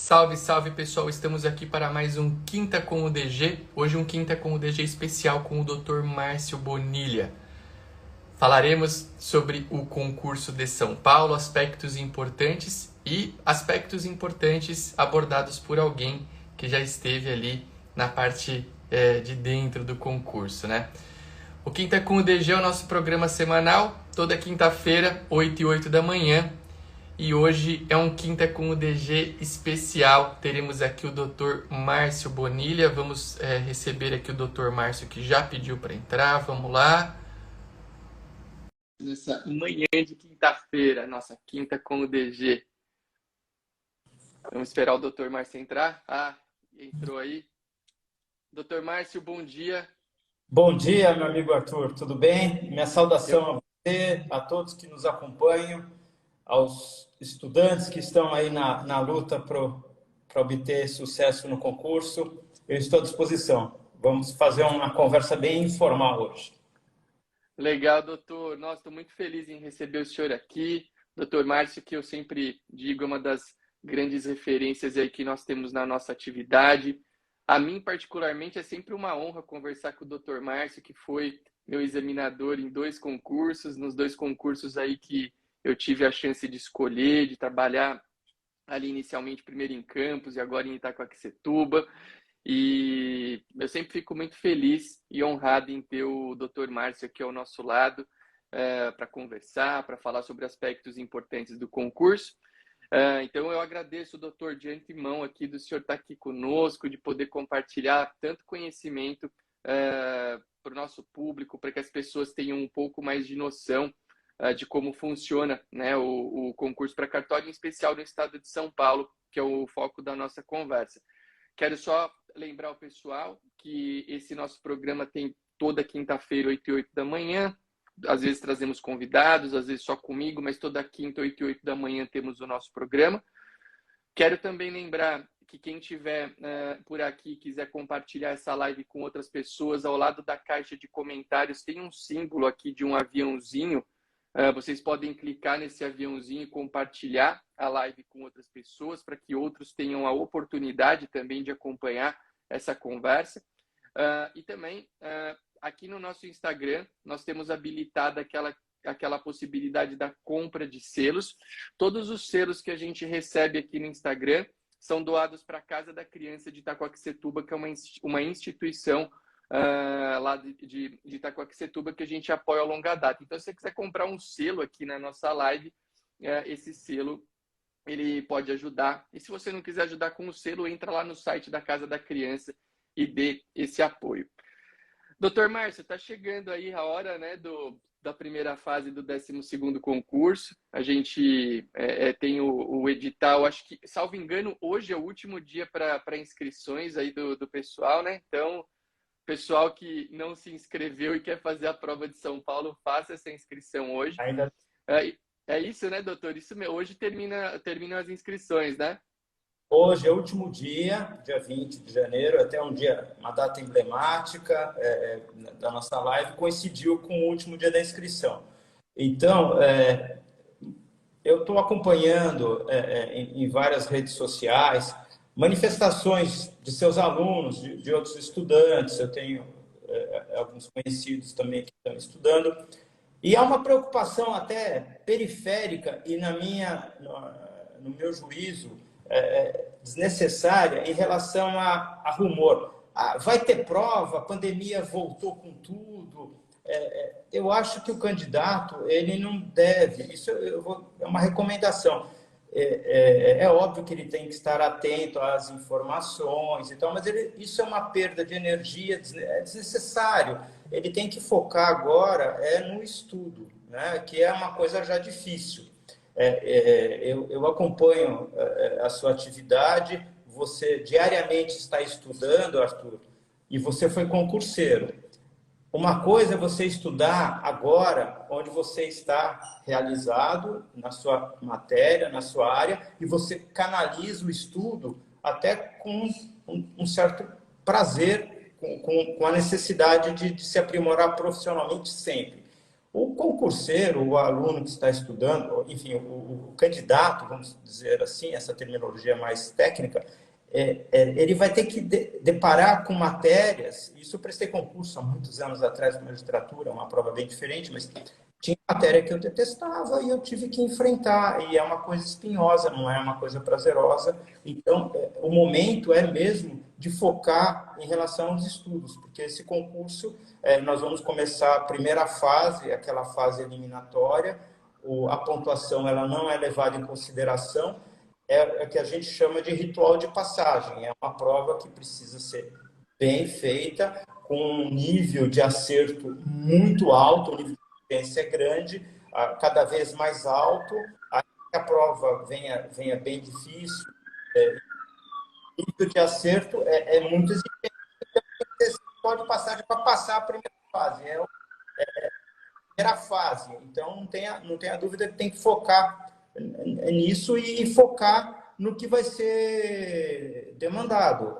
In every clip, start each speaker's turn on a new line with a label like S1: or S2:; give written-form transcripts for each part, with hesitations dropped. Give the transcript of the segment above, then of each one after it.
S1: Salve, salve pessoal, estamos aqui para mais um Quinta com o DG. Hoje um Quinta com o DG especial com o Dr. Márcio Bonilha. Falaremos sobre o concurso de São Paulo, aspectos importantes abordados por alguém que já esteve ali na parte de dentro do concurso, né? O Quinta com o DG é o nosso programa semanal, toda quinta-feira, 8 e 8 da manhã. E hoje é um Quinta com o DG especial. Teremos aqui o Dr. Márcio Bonilha. Vamos receber aqui o Dr. Márcio, que já pediu para entrar. Vamos lá. Nessa manhã de quinta-feira, nossa Quinta com o DG. Vamos esperar o Dr. Márcio entrar. Ah, entrou aí. Dr. Márcio, bom dia.
S2: Bom dia, meu amigo Arthur. Tudo bem? Minha saudação a você, a todos que nos acompanham, aos estudantes que estão aí na luta para obter sucesso no concurso. Eu estou à disposição. Vamos fazer uma conversa bem informal hoje.
S1: Legal, doutor. Nossa, estou muito feliz em receber o senhor aqui. Doutor Márcio, que eu sempre digo, é uma das grandes referências aí que nós temos na nossa atividade. A mim, particularmente, é sempre uma honra conversar com o doutor Márcio, que foi meu examinador em 2 concursos, nos 2 concursos aí que eu tive a chance de escolher, de trabalhar ali inicialmente primeiro em Campos e agora em Itacoaquecetuba. E eu sempre fico muito feliz e honrado em ter o Dr. Márcio aqui ao nosso lado para conversar, para falar sobre aspectos importantes do concurso. Então eu agradeço, doutor, de antemão aqui do senhor estar aqui conosco, de poder compartilhar tanto conhecimento para o nosso público, para que as pessoas tenham um pouco mais de noção de como funciona, né, o concurso para cartório, em especial no estado de São Paulo, que é o foco da nossa conversa. Quero só lembrar o pessoal que esse nosso programa tem toda quinta-feira, 8 e 8 da manhã. Às vezes trazemos convidados, às vezes só comigo, mas toda quinta, 8 e 8 da manhã temos o nosso programa. Quero também lembrar que quem estiver por aqui quiser compartilhar essa live com outras pessoas, ao lado da caixa de comentários tem um símbolo aqui de um aviãozinho. Vocês podem clicar nesse aviãozinho e compartilhar a live com outras pessoas para que outros tenham a oportunidade também de acompanhar essa conversa. E também, aqui no nosso Instagram, nós temos habilitada aquela possibilidade da compra de selos. Todos os selos que a gente recebe aqui no Instagram são doados para a Casa da Criança de Itacoaquecetuba, que é uma instituição lá de Itacoaquecetuba que a gente apoia a longa data. Então, se você quiser comprar um selo aqui na nossa live, esse selo ele pode ajudar. E se você não quiser ajudar com o selo, entra lá no site da Casa da Criança e dê esse apoio. Doutor Márcio, está chegando aí a hora, né, da primeira fase do 12º concurso. A gente tem o edital, acho que, salvo engano, hoje é o último dia para inscrições aí do pessoal, né? Então, pessoal que não se inscreveu e quer fazer a prova de São Paulo, faça essa inscrição hoje.
S2: Ainda
S1: É isso, né, doutor? Isso mesmo. Hoje terminam as inscrições, né?
S2: hoje é o último dia 20 de janeiro, até uma data emblemática da nossa live, coincidiu com o último dia da inscrição. Então, eu estou acompanhando em várias redes sociais manifestações de seus alunos, de outros estudantes. Eu tenho alguns conhecidos também que estão estudando. E há uma preocupação até periférica e, no meu juízo, desnecessária em relação a rumor. Vai ter prova, a pandemia voltou com tudo. Eu acho que o candidato ele não deve, isso é uma recomendação. É óbvio que ele tem que estar atento às informações e tal, mas isso é uma perda de energia, é desnecessário. Ele tem que focar agora no estudo, né? Que é uma coisa já difícil. Eu acompanho a sua atividade, você diariamente está estudando, Arthur, e você foi concurseiro. Uma coisa é você estudar agora, onde você está realizado na sua matéria, na sua área, e você canaliza o estudo até com um certo prazer, com a necessidade de se aprimorar profissionalmente sempre. O concurseiro, o aluno que está estudando, enfim, o candidato, vamos dizer assim, essa terminologia mais técnica, ele vai ter que deparar com matérias. Isso eu prestei concurso há muitos anos atrás com magistratura, uma prova bem diferente, mas tinha matéria que eu detestava e eu tive que enfrentar. E é uma coisa espinhosa, não é uma coisa prazerosa. Então, o momento é mesmo de focar em relação aos estudos, porque esse concurso, nós vamos começar a primeira fase, aquela fase eliminatória, a pontuação ela não é levada em consideração, é o que a gente chama de ritual de passagem. É uma prova que precisa ser bem feita, com um nível de acerto muito alto, o nível de exigência é grande, cada vez mais alto, a prova venha bem difícil, o nível de acerto é muito exigente. Você pode passar para passar a primeira fase, é a primeira fase. Então, não tenha dúvida que tem que focar nisso e focar no que vai ser demandado.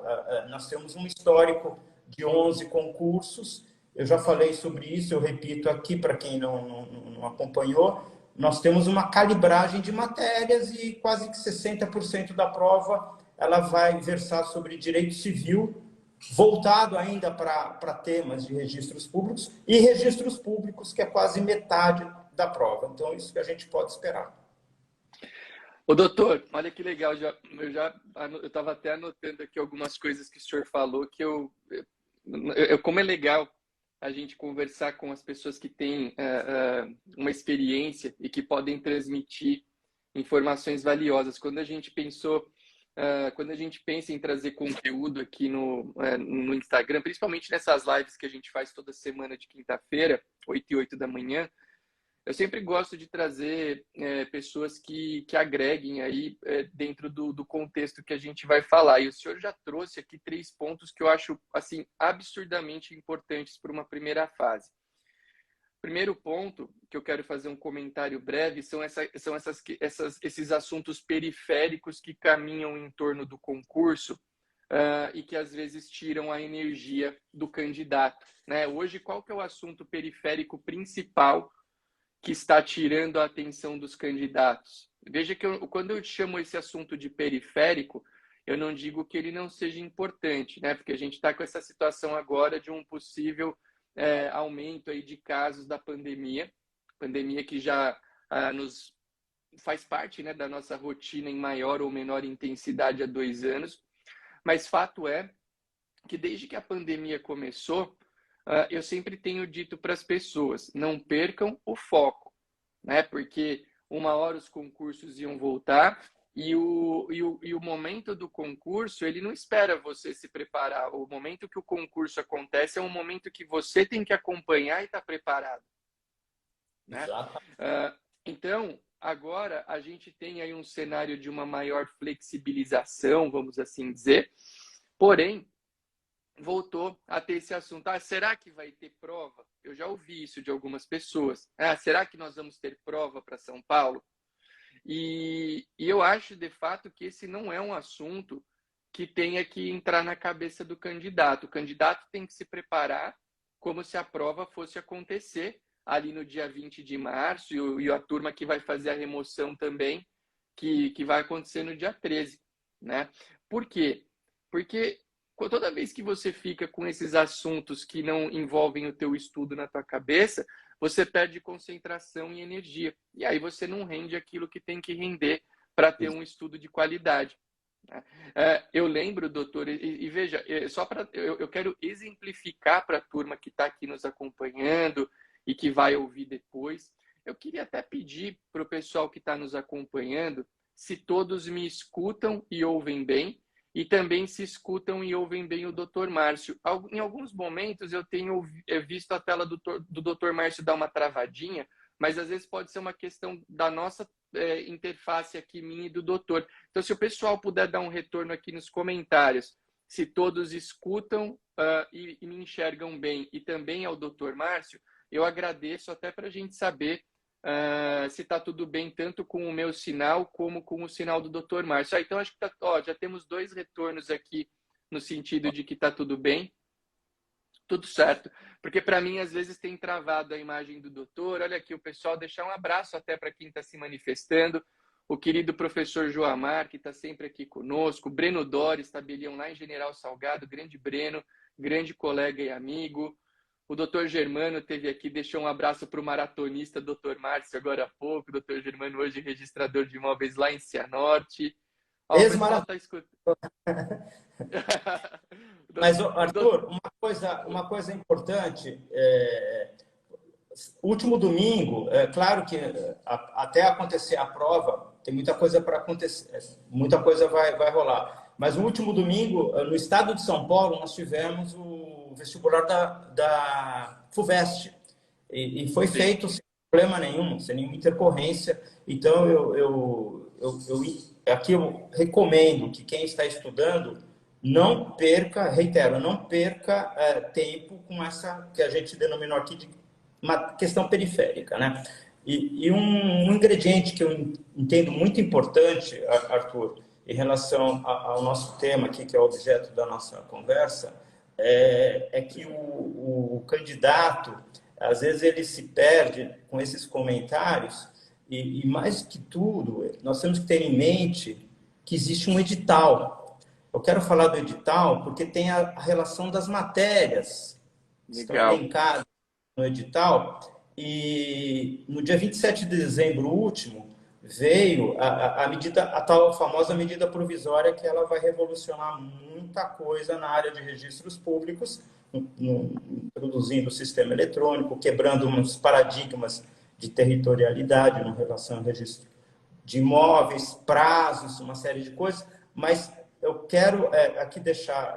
S2: Nós temos um histórico de 11 concursos, eu já falei sobre isso, eu repito aqui para quem não acompanhou, nós temos uma calibragem de matérias e quase que 60% da prova ela vai versar sobre direito civil, voltado ainda para temas de registros públicos e registros públicos, que é quase metade da prova. Então, isso que a gente pode esperar.
S1: Ô, doutor, olha que legal. Eu estava até anotando aqui algumas coisas que o senhor falou como é legal a gente conversar com as pessoas que têm uma experiência e que podem transmitir informações valiosas. Quando a gente pensa em trazer conteúdo aqui no Instagram, principalmente nessas lives que a gente faz toda semana de quinta-feira, 8 e 8 da manhã, eu sempre gosto de trazer pessoas que agreguem aí dentro do contexto que a gente vai falar. E o senhor já trouxe aqui 3 pontos que eu acho assim absurdamente importantes para uma primeira fase. Primeiro ponto que eu quero fazer um comentário breve são esses assuntos periféricos que caminham em torno do concurso e que às vezes tiram a energia do candidato, né? Hoje, qual que é o assunto periférico principal que está tirando a atenção dos candidatos? Veja que quando eu chamo esse assunto de periférico, eu não digo que ele não seja importante, né? Porque a gente está com essa situação agora de um possível aumento aí de casos da pandemia que já nos faz parte, né, da nossa rotina em maior ou menor intensidade há 2 anos. Mas fato é que desde que a pandemia começou, eu sempre tenho dito para as pessoas, não percam o foco, né? Porque uma hora os concursos iam voltar e o momento do concurso, ele não espera você se preparar. O momento que o concurso acontece é um momento que você tem que acompanhar e estar preparado, né? Então, agora a gente tem aí um cenário de uma maior flexibilização, vamos assim dizer, porém, voltou a ter esse assunto. Será que vai ter prova? Eu já ouvi isso de algumas pessoas. Será que nós vamos ter prova para São Paulo? E eu acho, de fato, que esse não é um assunto que tenha que entrar na cabeça do candidato. O candidato tem que se preparar como se a prova fosse acontecer ali no dia 20 de março e a turma que vai fazer a remoção também, que vai acontecer no dia 13, né? Por quê? Porque toda vez que você fica com esses assuntos que não envolvem o teu estudo na tua cabeça, você perde concentração e energia. E aí você não rende aquilo que tem que render para ter um estudo de qualidade. Eu lembro, doutor, e veja, eu quero exemplificar para a turma que está aqui nos acompanhando e que vai ouvir depois. Eu queria até pedir para o pessoal que está nos acompanhando se todos me escutam e ouvem bem, e também se escutam e ouvem bem o Dr. Márcio. Em alguns momentos eu tenho visto a tela do Dr. Márcio dar uma travadinha, mas às vezes pode ser uma questão da nossa interface aqui, minha e do doutor. Então, se o pessoal puder dar um retorno aqui nos comentários, se todos escutam e me enxergam bem, e também ao Dr. Márcio, eu agradeço até para a gente saber se está tudo bem, tanto com o meu sinal como com o sinal do Dr. Márcio. Então, acho que já temos 2 retornos aqui no sentido de que está tudo bem. Tudo certo. Porque para mim, às vezes, tem travado a imagem do doutor. Olha aqui, o pessoal, deixar um abraço até para quem está se manifestando. O querido professor Joamar, que está sempre aqui conosco. O Breno Dores, tabelião lá em General Salgado. Grande Breno, grande colega e amigo. O doutor Germano esteve aqui, deixou um abraço para o maratonista doutor Márcio agora há pouco. O doutor Germano hoje registrador de imóveis lá em Cianorte. Ó, o pessoal está escutando.
S2: Mas, Arthur, uma coisa importante, último domingo, é claro que até acontecer a prova, tem muita coisa para acontecer, muita coisa vai rolar. Mas no último domingo, no estado de São Paulo, nós tivemos o vestibular da FUVEST. E foi feito sem problema nenhum, sem nenhuma intercorrência. Então, aqui eu recomendo que quem está estudando não perca, reitero, não perca tempo com essa que a gente denominou aqui de uma questão periférica, né? E um ingrediente que eu entendo muito importante, Arthur, em relação ao nosso tema aqui, que é o objeto da nossa conversa, é que o candidato, às vezes, ele se perde com esses comentários e mais que tudo, nós temos que ter em mente que existe um edital. Eu quero falar do edital porque tem a relação das matérias que estão elencadas no edital. E no dia 27 de dezembro último, veio a tal famosa medida provisória que ela vai revolucionar muita coisa na área de registros públicos, introduzindo o sistema eletrônico, quebrando uns paradigmas de territorialidade em relação ao registro de imóveis, prazos, uma série de coisas, mas eu quero aqui deixar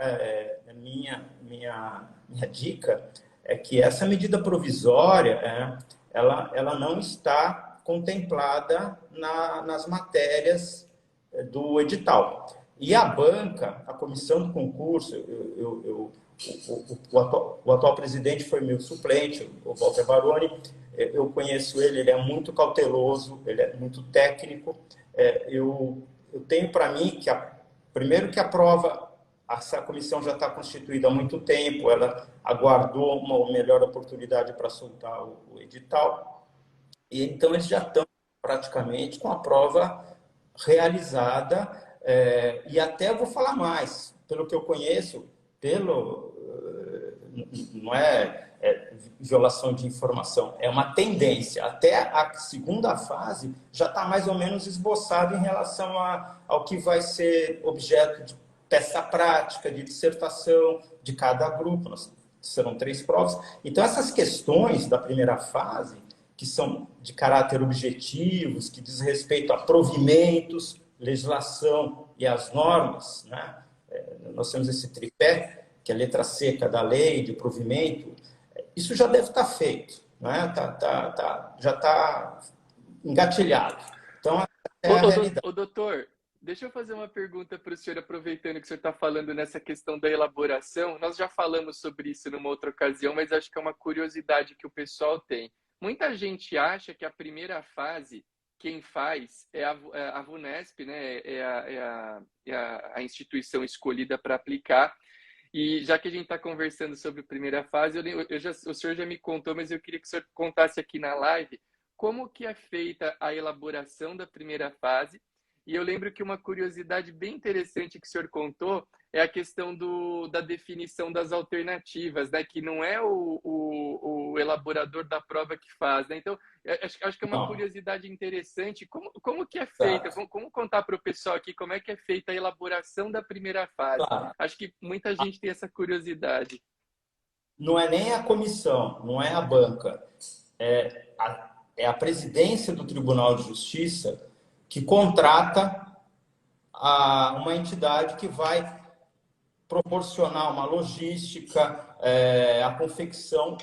S2: a minha dica, é que essa medida provisória, ela não está contemplada nas matérias do edital. E a banca, a comissão do concurso, o atual presidente foi meu suplente, o Walter Baroni, eu conheço ele é muito cauteloso, ele é muito técnico. Eu tenho para mim que, primeiro que a prova, essa comissão já está constituída há muito tempo, ela aguardou uma melhor oportunidade para soltar o edital, e então eles já estão praticamente com a prova realizada, e até vou falar mais, pelo que eu conheço, não é violação de informação, é uma tendência. Até a segunda fase já está mais ou menos esboçado em relação ao que vai ser objeto de peça prática, de dissertação de cada grupo. Serão 3 provas. Então, essas questões da primeira fase, que são de caráter objetivos, que diz respeito a provimentos, legislação e as normas, né? Nós temos esse tripé, que é a letra seca da lei, de provimento, isso já deve estar feito, né? Já está engatilhado. Então, é a realidade.
S1: Doutor, deixa eu fazer uma pergunta para o senhor, aproveitando que o senhor está falando nessa questão da elaboração. Nós já falamos sobre isso numa outra ocasião, mas acho que é uma curiosidade que o pessoal tem. Muita gente acha que a primeira fase, quem faz é a VUNESP, né? A instituição escolhida para aplicar. E já que a gente está conversando sobre a primeira fase, o senhor já me contou, mas eu queria que o senhor contasse aqui na live como que é feita a elaboração da primeira fase. E eu lembro que uma curiosidade bem interessante que o senhor contou é a questão da definição das alternativas, né? Que não é o elaborador da prova que faz, né? Então, acho que é uma curiosidade interessante. Como que é feita? Como contar para o pessoal aqui como é que é feita a elaboração da primeira fase? Acho que muita gente tem essa curiosidade.
S2: Não é nem a comissão, não é a banca. É a presidência do Tribunal de Justiça que contrata uma entidade que vai proporcionar uma logística, a confecção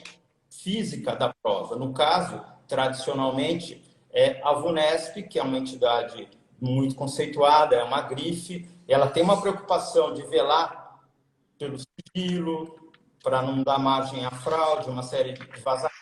S2: física da prova. No caso, tradicionalmente, é a VUNESP, que é uma entidade muito conceituada, é uma grife, ela tem uma preocupação de velar pelo sigilo, para não dar margem à fraude, uma série de vazamentos.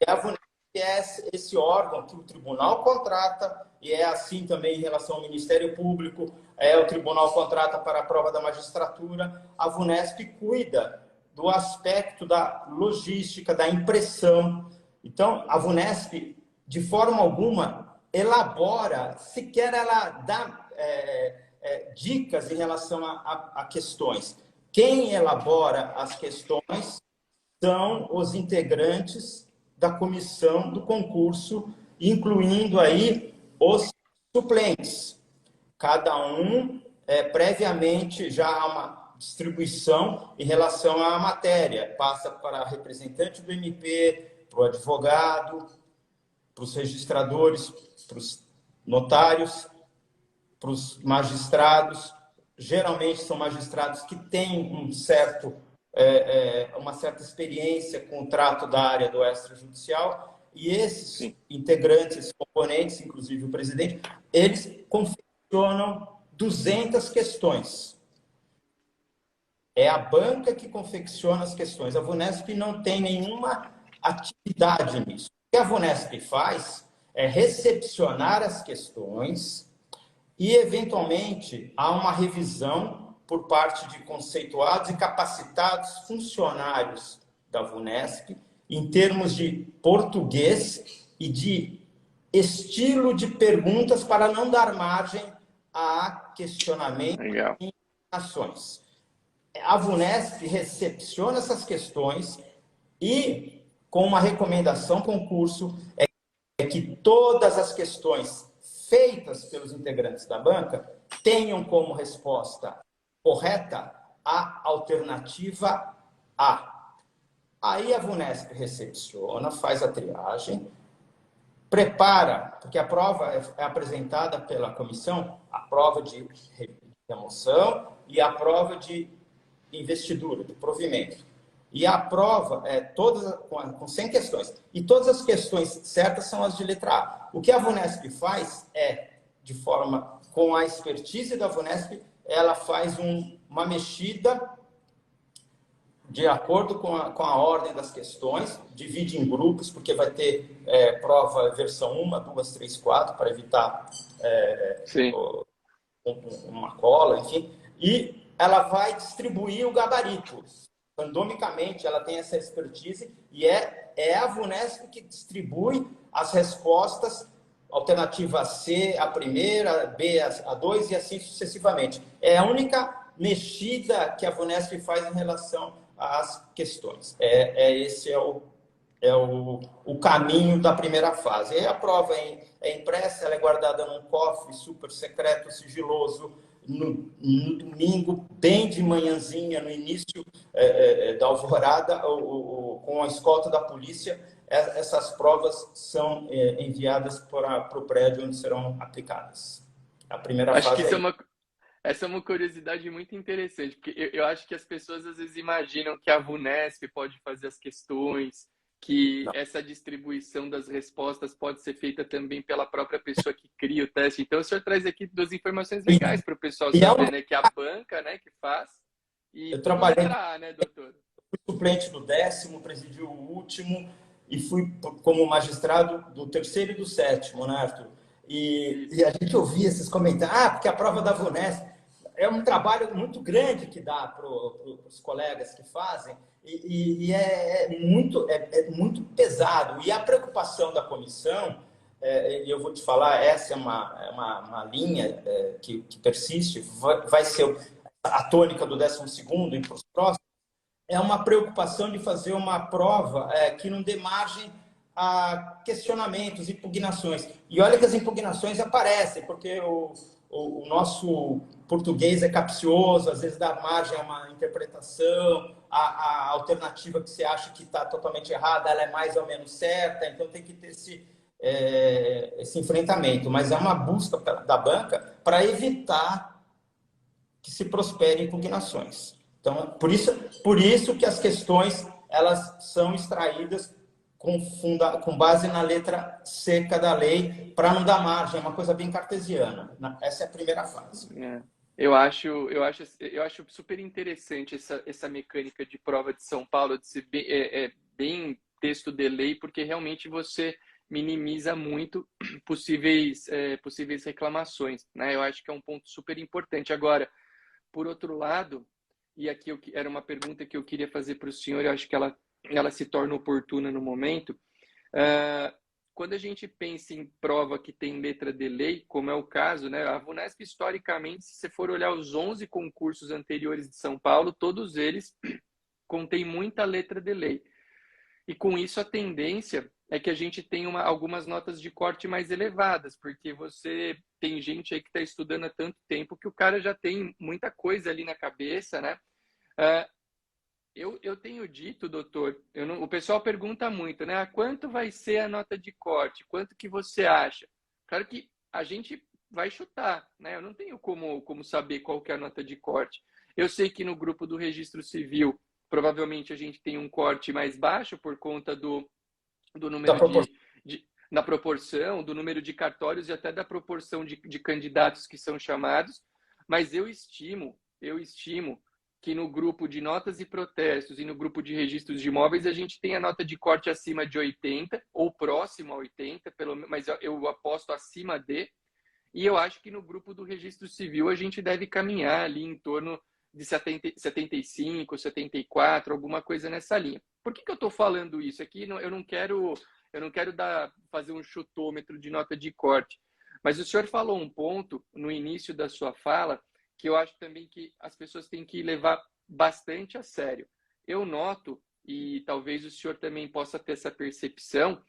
S2: E a VUNESP é esse órgão que o tribunal contrata, e é assim também em relação ao Ministério Público, o tribunal contrata para a prova da magistratura, a VUNESP cuida do aspecto da logística, da impressão. Então, a VUNESP, de forma alguma, elabora, sequer ela dá dicas em relação a questões. Quem elabora as questões são os integrantes da comissão do concurso, incluindo aí os suplentes. Cada um, previamente, já há uma distribuição em relação à matéria. Passa para representante do MP, para o advogado, para os registradores, para os notários, para os magistrados. Geralmente são magistrados que têm uma certa experiência com o trato da área do extrajudicial, e esses
S1: Sim.
S2: integrantes, esses componentes, inclusive o presidente, eles confeccionam 200 questões. É a banca que confecciona as questões. A VUNESP não tem nenhuma atividade nisso. O que a VUNESP faz é recepcionar as questões e, eventualmente, há uma revisão por parte de conceituados e capacitados funcionários da VUNESP em termos de português e de estilo de perguntas para não dar margem a questionamento
S1: Legal.
S2: e ações. A VUNESP recepciona essas questões e, com uma recomendação concurso, é que todas as questões feitas pelos integrantes da banca tenham como resposta correta a alternativa A. Aí a VUNESP recepciona, faz a triagem, prepara, porque a prova é apresentada pela comissão, a prova de remoção e a prova de investidura, de provimento. E a prova é todas com 100 questões. E todas as questões certas são as de letra A. O que a VUNESP faz de forma, com a expertise da VUNESP, ela faz uma mexida de acordo com a ordem das questões, divide em grupos, porque vai ter prova versão 1, 2, 3, 4, para evitar uma cola, enfim. E ela vai distribuir o gabarito. Randomicamente, ela tem essa expertise e é a VUNESP que distribui as respostas, alternativa C, a primeira, B, a 2 e assim sucessivamente. É a única mexida que a VUNESP faz em relação às questões. Esse é o caminho da primeira fase. E a prova é impressa, ela é guardada num cofre super secreto, sigiloso, no domingo, bem de manhãzinha, no início da alvorada, com a escolta da polícia. Essas provas são enviadas para o prédio onde serão aplicadas. A primeira
S1: Acho
S2: fase
S1: que essa é uma curiosidade muito interessante, porque eu acho que as pessoas às vezes imaginam que a VUNESP pode fazer as questões, que essa distribuição das respostas pode ser feita também pela própria pessoa que cria o teste. Então, o senhor traz aqui duas informações legais para o pessoal saber, né? Que é a banca, né, que faz, e
S2: eu
S1: tudo
S2: trabalhei
S1: letra A, né, doutor?
S2: Fui suplente do 10º, presidi o último e fui como magistrado do 3º e do 7º, né, Arthur? E a gente ouvia esses comentários, porque a prova da VUNESP é um trabalho muito grande que dá para os colegas que fazem e é muito pesado. E a preocupação da comissão, e eu vou te falar, essa é uma linha que persiste, vai ser a tônica do 12º e para os próximos, é uma preocupação de fazer uma prova que não dê margem a questionamentos, impugnações. E olha que as impugnações aparecem, porque o nosso português é capcioso, às vezes dá margem a uma interpretação, a alternativa que você acha que está totalmente errada, ela é mais ou menos certa, então tem que ter esse enfrentamento. Mas é uma busca da banca para evitar que se prosperem impugnações. Então, por isso que as questões elas são extraídas com base na letra seca da lei, para não dar margem, é uma coisa bem cartesiana. Essa é a primeira fase.
S1: Eu acho super interessante essa mecânica de prova de São Paulo, de ser bem texto de lei, porque realmente você minimiza muito possíveis reclamações, né? Eu acho que é um ponto super importante. Agora, por outro lado, e aqui era uma pergunta que eu queria fazer para o senhor, eu acho que ela se torna oportuna no momento. Quando a gente pensa em prova que tem letra de lei, como é o caso, né? A VUNESP, historicamente, se você for olhar os 11 concursos anteriores de São Paulo, todos eles contêm muita letra de lei. E com isso a tendência é que a gente tenha algumas notas de corte mais elevadas, porque você tem gente aí que está estudando há tanto tempo que o cara já tem muita coisa ali na cabeça, né? Eu tenho dito, doutor, o pessoal pergunta muito, né? Quanto vai ser a nota de corte? Quanto que você acha? Claro que a gente vai chutar, né? Eu não tenho como saber qual que é a nota de corte. Eu sei que no grupo do Registro Civil, provavelmente a gente tem um corte mais baixo por conta do número na proporção, do número de cartórios e até da proporção de candidatos que são chamados, mas eu estimo que no grupo de notas e protestos e no grupo de registros de imóveis a gente tem a nota de corte acima de 80 ou próximo a 80, mas eu aposto acima de, e eu acho que no grupo do registro civil a gente deve caminhar ali em torno de 75, 74, alguma coisa nessa linha. Por que eu estou falando isso? Aqui eu não quero fazer um chutômetro de nota de corte, mas o senhor falou um ponto no início da sua fala que eu acho também que as pessoas têm que levar bastante a sério. Eu noto, e talvez o senhor também possa ter essa percepção,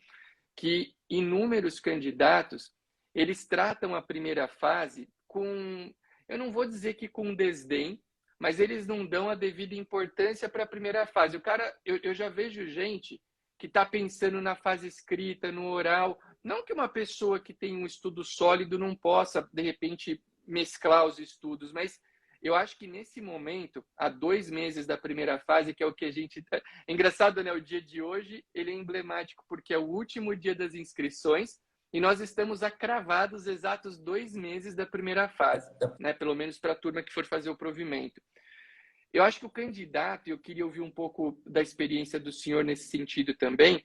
S1: que inúmeros candidatos, eles tratam a primeira fase com, eu não vou dizer que com desdém, mas eles não dão a devida importância para a primeira fase. O cara, eu já vejo gente que está pensando na fase escrita, no oral. Não que uma pessoa que tem um estudo sólido não possa, de repente, mesclar os estudos, mas eu acho que nesse momento, há 2 meses da primeira fase, que é o que a gente... É engraçado, né? O dia de hoje, ele é emblemático, porque é o último dia das inscrições e nós estamos a cravados exatos 2 meses da primeira fase, né? Pelo menos para a turma que for fazer o provimento. Eu acho que o candidato, eu queria ouvir um pouco da experiência do senhor nesse sentido também,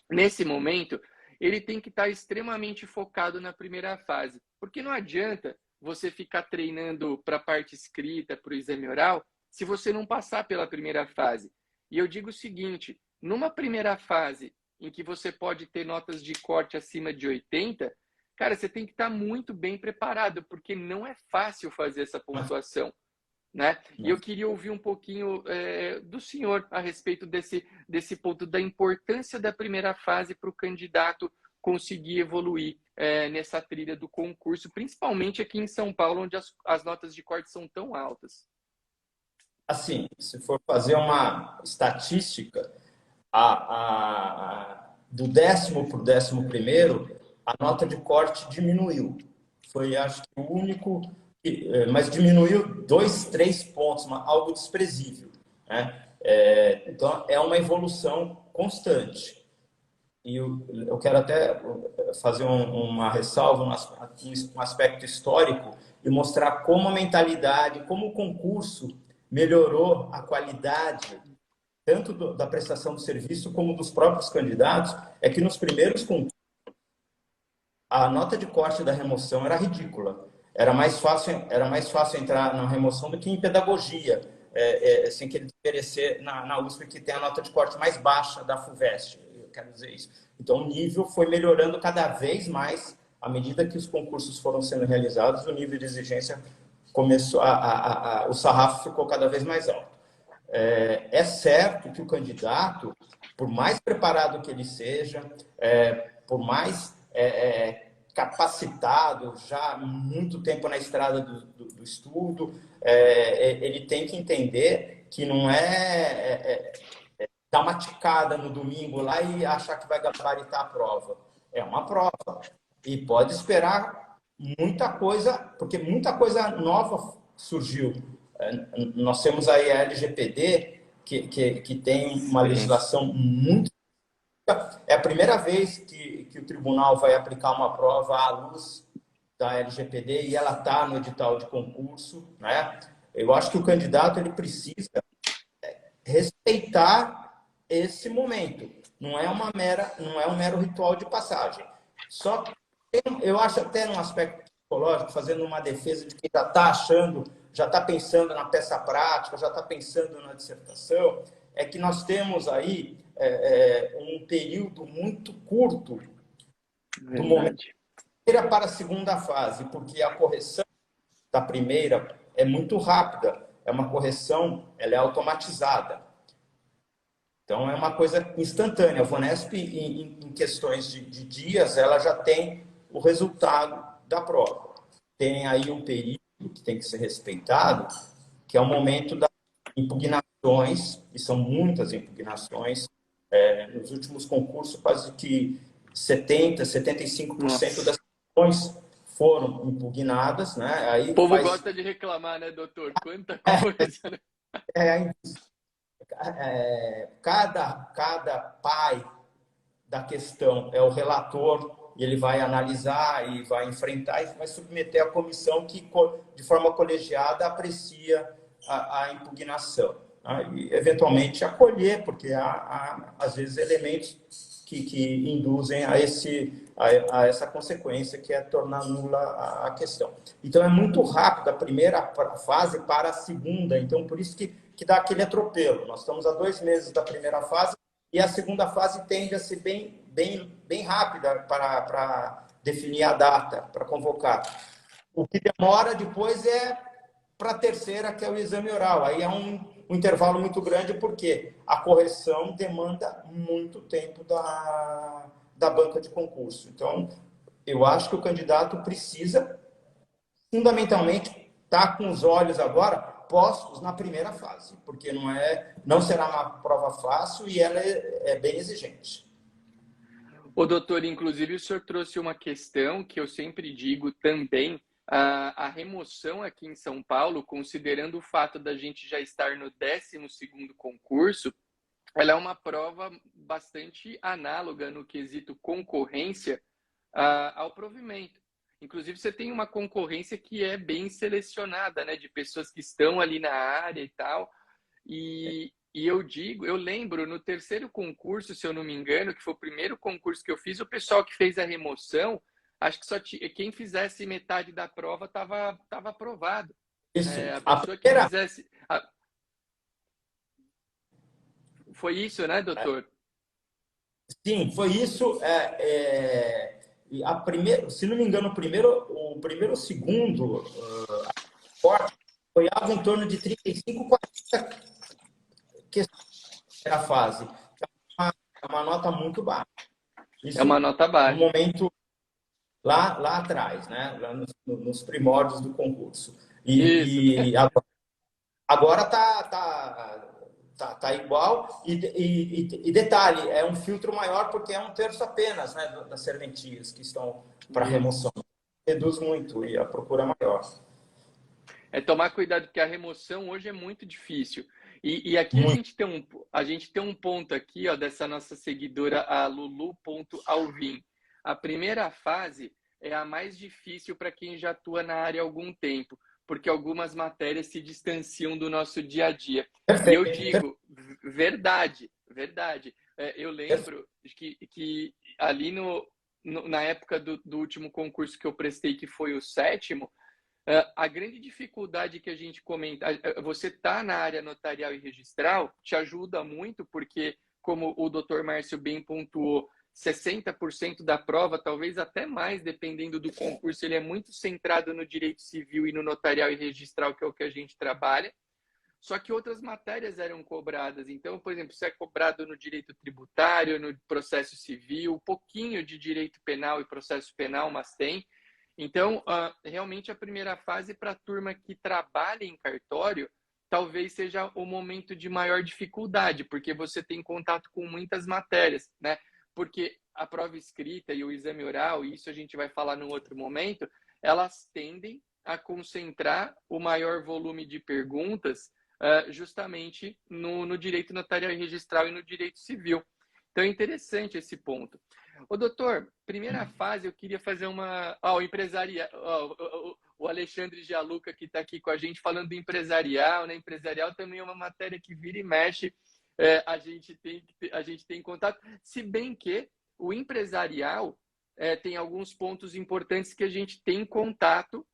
S1: nesse momento, ele tem que estar extremamente focado na primeira fase, porque não adianta você ficar treinando para a parte escrita, para o exame oral, se você não passar pela primeira fase. E eu digo o seguinte, numa primeira fase em que você pode ter notas de corte acima de 80, cara, você tem que estar muito bem preparado, porque não é fácil fazer essa pontuação, né? E eu queria ouvir um pouquinho do senhor a respeito desse ponto da importância da primeira fase para o candidato conseguir evoluir nessa trilha do concurso, principalmente aqui em São Paulo, onde as notas de corte são tão altas.
S2: Assim, se for fazer uma estatística, do 10º para o 11º, a nota de corte diminuiu. Foi, acho que, o único, mas diminuiu 2, 3 pontos, algo desprezível, né? Então, é uma evolução constante. E eu quero até fazer uma ressalva, um aspecto histórico e mostrar como a mentalidade, como o concurso melhorou a qualidade tanto da prestação do serviço como dos próprios candidatos. É que nos primeiros concursos a nota de corte da remoção era ridícula. Era mais fácil entrar na remoção do que em pedagogia, sem querer desmerecer na USP, que tem a nota de corte mais baixa da FUVEST. Eu quero dizer isso. Então, o nível foi melhorando cada vez mais à medida que os concursos foram sendo realizados, o nível de exigência começou o sarrafo ficou cada vez mais alto. É certo que o candidato, por mais preparado que ele seja, por mais capacitado, já há muito tempo na estrada do estudo, ele tem que entender que não dar uma ticada no domingo lá e achar que vai gabaritar a prova. É uma prova. E pode esperar muita coisa, porque muita coisa nova surgiu. Nós temos aí a LGPD, que tem uma legislação muito... É a primeira vez que o tribunal vai aplicar uma prova à luz da LGPD e ela está no edital de concurso, né? Eu acho que o candidato ele precisa respeitar esse momento. Não é um mero ritual de passagem. Só que eu acho até num aspecto psicológico, fazendo uma defesa de quem já está achando já está pensando na peça prática, já está pensando na dissertação, é que nós temos aí um período muito curto do momento
S1: Verdade.
S2: para a segunda fase, porque a correção da primeira é muito rápida, é uma correção, ela é automatizada. Então, é uma coisa instantânea. A VUNESP, em questões de dias, ela já tem o resultado da prova. Tem aí um período que tem que ser respeitado, que é o momento das impugnações, e são muitas impugnações. Nos últimos concursos, quase que 75%
S1: Nossa.
S2: das questões foram impugnadas, né?
S1: O
S2: Aí
S1: povo
S2: faz
S1: gosta de reclamar, né, doutor? Quanta coisa, né?
S2: é, cada pai da questão é o relator, e ele vai analisar e vai enfrentar e vai submeter à comissão que, de forma colegiada, aprecia a impugnação. Tá? E, eventualmente, acolher, porque há às vezes, elementos que induzem a essa consequência, que é tornar nula a questão. Então, é muito rápido a primeira fase para a segunda, então, por isso que dá aquele atropelo. Nós estamos a 2 meses da primeira fase, e a segunda fase tende a ser bem rápida para definir a data, para convocar. O que demora depois é para a terceira, que é o exame oral. Aí é um intervalo muito grande, porque a correção demanda muito tempo da banca de concurso. Então, eu acho que o candidato precisa, fundamentalmente, estar com os olhos agora postos na primeira fase, porque não será uma prova fácil e ela é bem exigente.
S1: O doutor, inclusive, o senhor trouxe uma questão que eu sempre digo também, a remoção aqui em São Paulo, considerando o fato da gente já estar no 12º concurso, ela é uma prova bastante análoga no quesito concorrência ao provimento. Inclusive, você tem uma concorrência que é bem selecionada, né, de pessoas que estão ali na área e tal. E eu lembro no terceiro concurso, se eu não me engano, que foi o primeiro concurso que eu fiz, o pessoal que fez a remoção, acho que só quem fizesse metade da prova estava aprovado.
S2: Isso.
S1: A
S2: A
S1: pessoa que
S2: primeira,
S1: fizesse. Foi isso, né, doutor?
S2: sim, foi isso. E a primeira, se não me engano, o segundo corte foi algo em torno de 35, 40 questões na fase. É uma nota muito baixa.
S1: É uma
S2: Isso
S1: nota
S2: no
S1: baixa.
S2: momento lá atrás, né? Lá nos primórdios do concurso.
S1: Isso.
S2: E agora tá igual. E detalhe, é um filtro maior porque é 1/3 apenas, né, das serventias que estão para
S1: Isso.
S2: remoção. Reduz muito e a procura é maior.
S1: É tomar cuidado, porque a remoção hoje é muito difícil. E aqui
S2: Muito.
S1: a gente tem um ponto aqui, ó, dessa nossa seguidora, a Lulu.alvim. A primeira fase é a mais difícil para quem já atua na área há algum tempo, porque algumas matérias se distanciam do nosso dia a dia. E eu
S2: Perfeito,
S1: digo, verdade, verdade. Eu
S2: perfeito.
S1: lembro que ali na época do último concurso que eu prestei, que foi o 7º, a grande dificuldade que a gente comenta, você tá na área notarial e registral, te ajuda muito, porque, como o Dr. Márcio bem pontuou, 60% da prova, talvez até mais, dependendo do concurso, ele é muito centrado no direito civil e no notarial e registral, que é o que a gente trabalha. Só que outras matérias eram cobradas. Então, por exemplo, se é cobrado no direito tributário, no processo civil, um pouquinho de direito penal e processo penal, mas tem. Então, realmente a primeira fase para a turma que trabalha em cartório talvez seja o momento de maior dificuldade, porque você tem contato com muitas matérias, né? Porque a prova escrita e o exame oral, e isso a gente vai falar num outro momento, elas tendem a concentrar o maior volume de perguntas justamente no direito notarial e registral e no direito civil. Então é interessante esse ponto. Ô, doutor, primeira fase eu queria fazer uma. O empresaria. O Alexandre Gialuca, que está aqui com a gente, falando do empresarial, né? Empresarial também é uma matéria que vira e mexe, a gente tem contato. Se bem que o empresarial tem alguns pontos importantes que a gente tem contato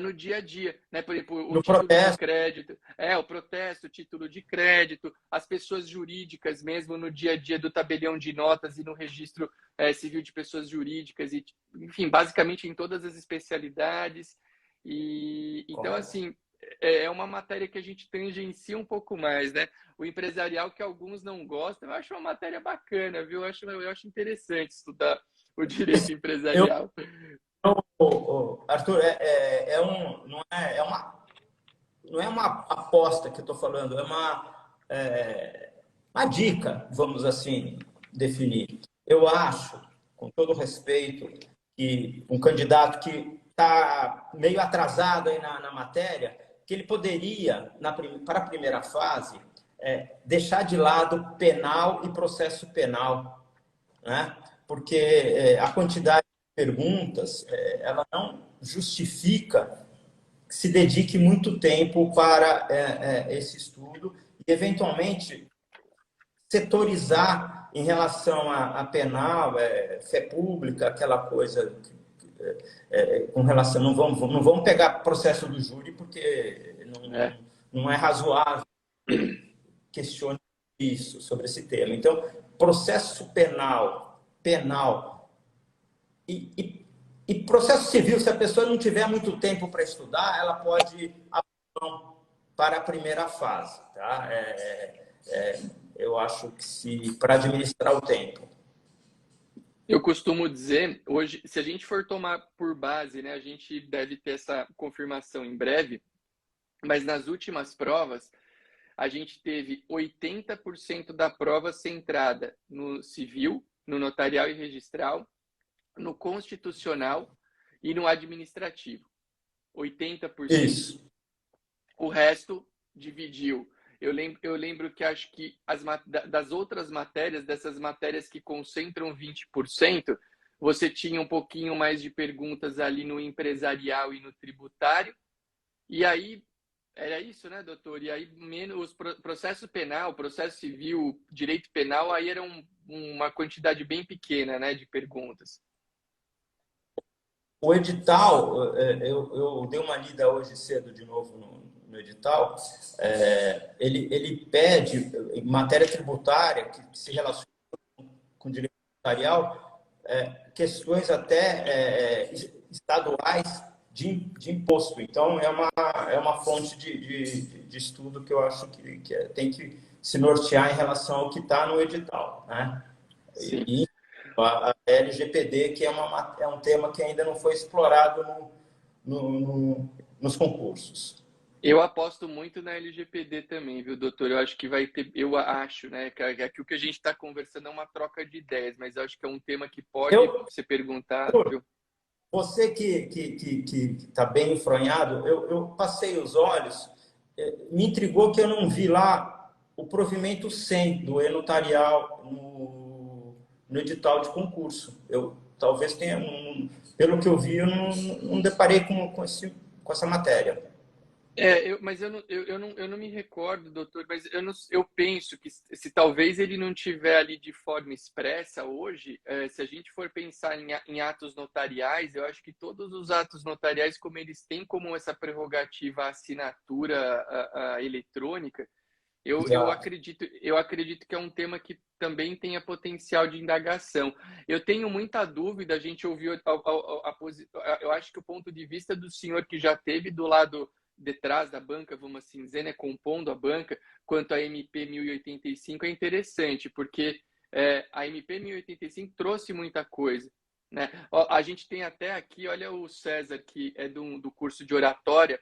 S1: no dia a dia, né? Por exemplo, o
S2: No
S1: título de
S2: protesto.
S1: crédito, o protesto, o título de crédito, as pessoas jurídicas mesmo no dia a dia do tabelião de notas e no registro civil de pessoas jurídicas, e, enfim, basicamente em todas as especialidades. E então, assim, é uma matéria que a gente tangencia um pouco mais, né? O empresarial, que alguns não gostam, eu acho uma matéria bacana, viu? Eu acho interessante estudar o direito
S2: Eu,
S1: empresarial.
S2: Arthur, não é uma aposta que eu estou falando, uma dica, vamos assim definir. Eu acho, com todo respeito, que um candidato que está meio atrasado aí na matéria, que ele poderia, para a primeira fase, deixar de lado penal e processo penal, né? Porque a quantidade de perguntas, ela não justifica que se dedique muito tempo para esse estudo e, eventualmente, setorizar em relação a penal, fé pública, aquela coisa com relação. Não vamos pegar processo do júri, porque
S1: É.
S2: não é razoável questionar isso sobre esse tema. Então, processo penal e processo civil, se a pessoa não tiver muito tempo para estudar, ela pode ir para a primeira fase. Tá? Eu acho que para administrar o tempo.
S1: Eu costumo dizer, hoje, se a gente for tomar por base, né, a gente deve ter essa confirmação em breve, mas nas últimas provas, a gente teve 80% da prova centrada no civil, no notarial e registral, no constitucional e no administrativo. 80%.
S2: Isso.
S1: O resto dividiu. Eu lembro que acho que das outras matérias, dessas matérias que concentram 20%, você tinha um pouquinho mais de perguntas ali no empresarial e no tributário. E aí, era isso, né, doutor? E aí, menos processo penal, processo civil, direito penal, aí era uma quantidade bem pequena, né, de perguntas.
S2: O edital, eu dei uma lida hoje cedo de novo no edital, ele pede, em matéria tributária, que se relaciona com direito notarial, questões até estaduais de imposto. Então, é uma fonte de estudo que eu acho que tem que se nortear em relação ao que está no edital, né?
S1: Sim.
S2: E a LGPD, que é um tema que ainda não foi explorado nos concursos.
S1: Eu aposto muito na LGPD também, viu, doutor? Eu acho que vai ter, eu acho, né, que o que a gente está conversando é uma troca de ideias, mas eu acho que é um tema que pode ser perguntado, viu?
S2: Você que está bem enfronhado, eu passei os olhos, me intrigou que eu não vi lá o provimento 100 do e-notarial no edital de concurso. Eu talvez tenha, pelo que eu vi, eu não deparei com essa matéria.
S1: Mas eu não me recordo, doutor, mas eu penso que se talvez ele não tiver ali de forma expressa hoje, se a gente for pensar em atos notariais, eu acho que todos os atos notariais, como eles têm como essa prerrogativa a assinatura eletrônica,
S2: Exato.
S1: eu acredito que é um tema que também tenha potencial de indagação. Eu tenho muita dúvida, a gente ouviu eu acho que o ponto de vista do senhor que já teve do lado de trás da banca, vamos assim dizer, né, compondo a banca, quanto à MP 1085 é interessante, porque a MP 1085 trouxe muita coisa. Né? A gente tem até aqui, olha o César, que é do curso de oratória,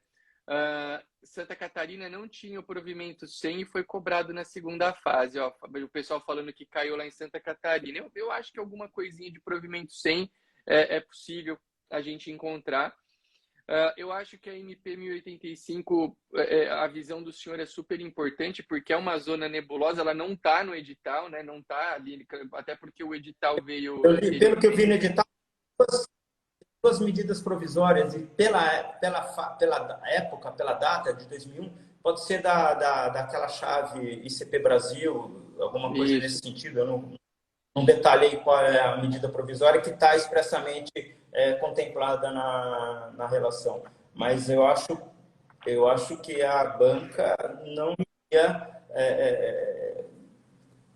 S1: Santa Catarina não tinha o provimento 100 e foi cobrado na segunda fase. Ó, o pessoal falando que caiu lá em Santa Catarina. Eu acho que alguma coisinha de provimento 100 é possível a gente encontrar. Eu acho que a MP 1085, a visão do senhor é super importante, porque é uma zona nebulosa, ela não está no edital, né? Não está ali, até porque o edital veio...
S2: Pelo que eu vi no edital, duas medidas provisórias, e pela época, pela data de 2001, pode ser daquela chave ICP Brasil, alguma coisa
S1: Isso.
S2: nesse sentido. Eu não detalhei qual é a medida provisória que está expressamente contemplada na relação. mas eu acho que a banca não ia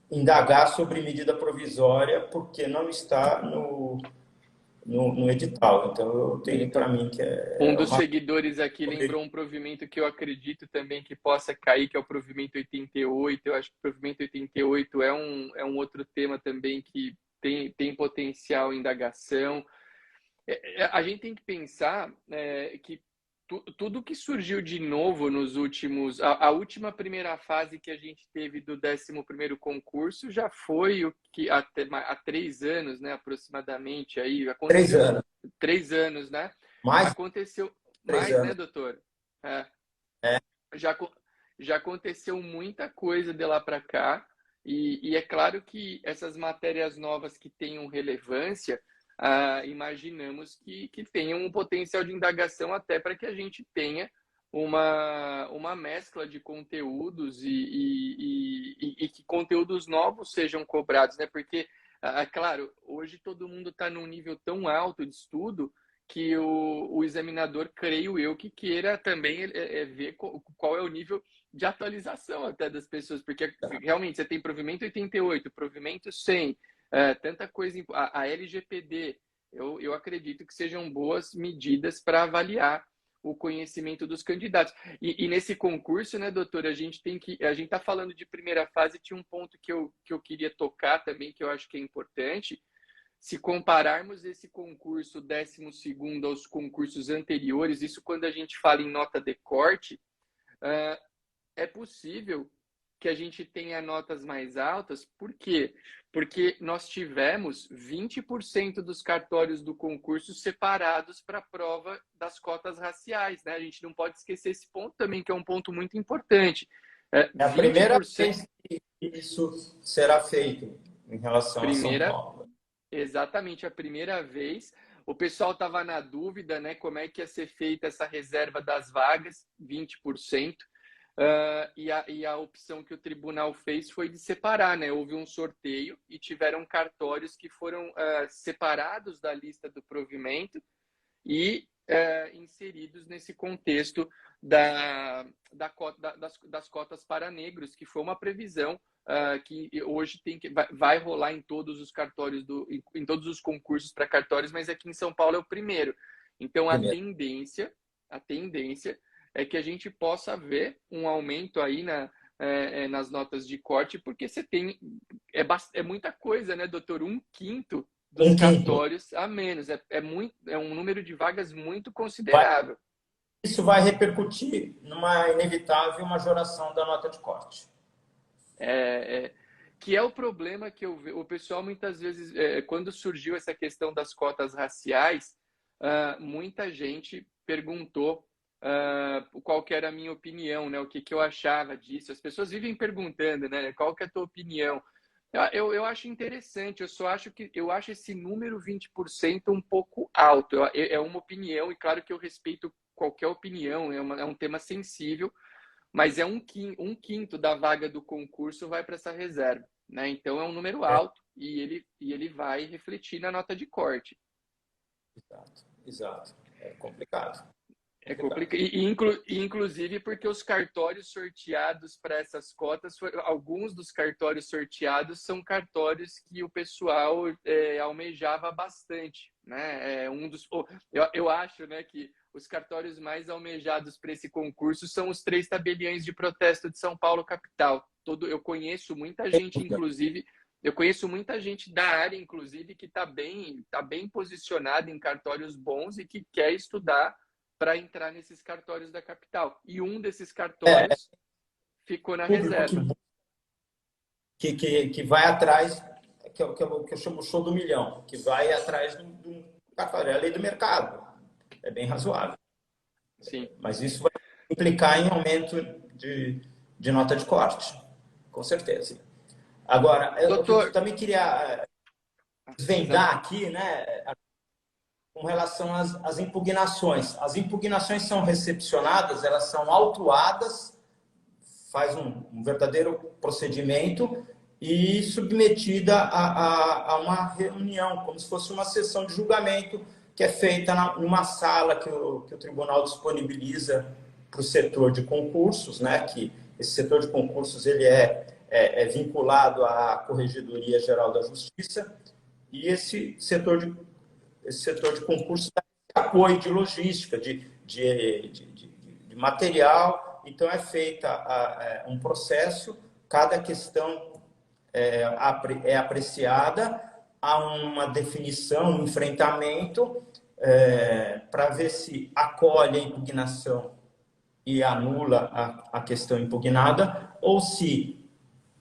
S2: indagar sobre medida provisória porque não está no edital. Então, eu tenho para mim que
S1: Um
S2: é
S1: dos
S2: uma...
S1: seguidores aqui lembrou um provimento que eu acredito também que possa cair, que é o provimento 88. Eu acho que o provimento 88 é um outro tema também que tem potencial indagação. A gente tem que pensar que tudo que surgiu de novo nos últimos... A última primeira fase que a gente teve do 11º concurso já foi o que há 3 anos, né, aproximadamente. Aí,
S2: 3
S1: aconteceu
S2: anos.
S1: 3 anos, né?
S2: Mais de
S1: Aconteceu
S2: 3
S1: mais, né,
S2: anos.
S1: doutor? É,
S2: É.
S1: já, já aconteceu muita coisa de lá para cá, e é claro que essas matérias novas que tenham relevância, imaginamos que tenham um potencial de indagação até para que a gente tenha uma mescla de conteúdos e que conteúdos novos sejam cobrados, né? Porque, claro, hoje todo mundo está num nível tão alto de estudo que o examinador, creio eu, que queira também ver qual é o nível de atualização até das pessoas, porque realmente você tem provimento 88, provimento 100, tanta coisa, a LGPD, eu acredito que sejam boas medidas para avaliar o conhecimento dos candidatos. E nesse concurso, né, doutor, a gente está falando de primeira fase, tinha um ponto que eu queria tocar também, que eu acho que é importante. Se compararmos esse concurso 12º aos concursos anteriores, isso quando a gente fala em nota de corte, é possível que a gente tenha notas mais altas. Por quê? Porque nós tivemos 20% dos cartórios do concurso separados para a prova das cotas raciais, né? A gente não pode esquecer esse ponto também, que é um ponto muito importante.
S2: É a primeira vez que isso será feito em relação a São Paulo.
S1: Exatamente, a primeira vez. O pessoal estava na dúvida, né? Como é que ia ser feita essa reserva das vagas, 20%. E a opção que o tribunal fez foi de separar, né? Houve um sorteio e tiveram cartórios que foram separados da lista do provimento e inseridos nesse contexto das cotas para negros, que foi uma previsão que hoje vai rolar em todos os cartórios, em todos os concursos para cartórios, mas aqui em São Paulo é o primeiro. Então, a tendência é que a gente possa ver um aumento aí nas notas de corte, porque você tem... É muita coisa, né, doutor? 1/5 dos cartórios a menos. É um número de vagas muito considerável.
S2: Isso vai repercutir numa inevitável majoração da nota de corte.
S1: Que é o problema que eu vejo. O pessoal, muitas vezes, quando surgiu essa questão das cotas raciais, muita gente perguntou qual que era a minha opinião, né? O que eu achava disso. As pessoas vivem perguntando, né? Qual que é a tua opinião? Eu acho interessante, eu acho esse número 20% um pouco alto. É uma opinião, e claro que eu respeito qualquer opinião, é um tema sensível, mas é um quinto da vaga do concurso vai para essa reserva, né? Então é um número alto e ele vai refletir na nota de corte.
S2: Exato. É complicado.
S1: É complicado. Inclusive porque os cartórios sorteados para essas cotas, alguns dos cartórios sorteados são cartórios que o pessoal almejava bastante, né? Eu acho, né, que os cartórios mais almejados para esse concurso são os 3 tabeliões de protesto de São Paulo capital. Eu conheço muita gente, inclusive, da área, inclusive, que está bem posicionada em cartórios bons e que quer estudar para entrar nesses cartórios da capital. E um desses cartórios ficou na reserva.
S2: Que vai atrás, que eu chamo show do milhão, que vai atrás do cartório. É a lei do mercado. É bem razoável.
S1: Sim.
S2: Mas isso vai implicar em aumento de nota de corte, com certeza. Agora, eu também queria desvendar aqui, né, com relação às impugnações. As impugnações são recepcionadas, elas são autuadas, faz um verdadeiro procedimento e submetida a uma reunião, como se fosse uma sessão de julgamento que é feita numa sala que o tribunal disponibiliza para o setor de concursos, né? Que esse setor de concursos ele é vinculado à Corregedoria Geral da Justiça, e esse setor de concursos dá apoio de logística, de material. Então, é feita um processo, cada questão é apreciada, há uma definição, um enfrentamento, para ver se acolhe a impugnação e anula a questão impugnada, ou se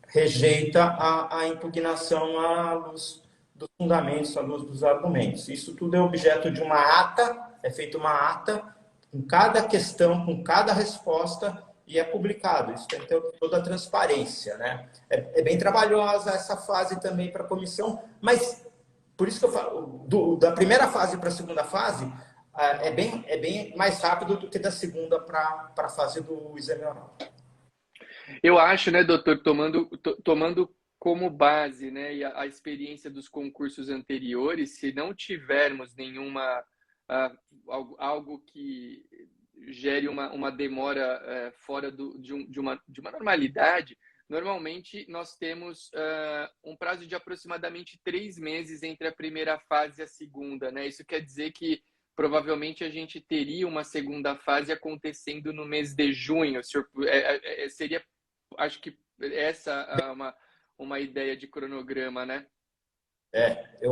S2: rejeita a impugnação à luz dos fundamentos, à luz dos argumentos. Isso tudo é objeto de uma ata, é feita uma ata com cada questão, com cada resposta, e é publicado. Isso tem que ter toda a transparência, né? É bem trabalhosa essa fase também para a comissão, mas por isso que eu falo, da primeira fase para a segunda fase, é bem mais rápido do que da segunda para a fase do exame oral.
S1: Eu acho, né, doutor, tomando como base, né, a experiência dos concursos anteriores, se não tivermos nenhuma algo que gere uma demora fora de uma normalidade, normalmente nós temos um prazo de aproximadamente 3 meses entre a primeira fase e a segunda, né? Isso quer dizer que provavelmente a gente teria uma segunda fase acontecendo no mês de junho. Seria, acho que essa é uma ideia de cronograma, né?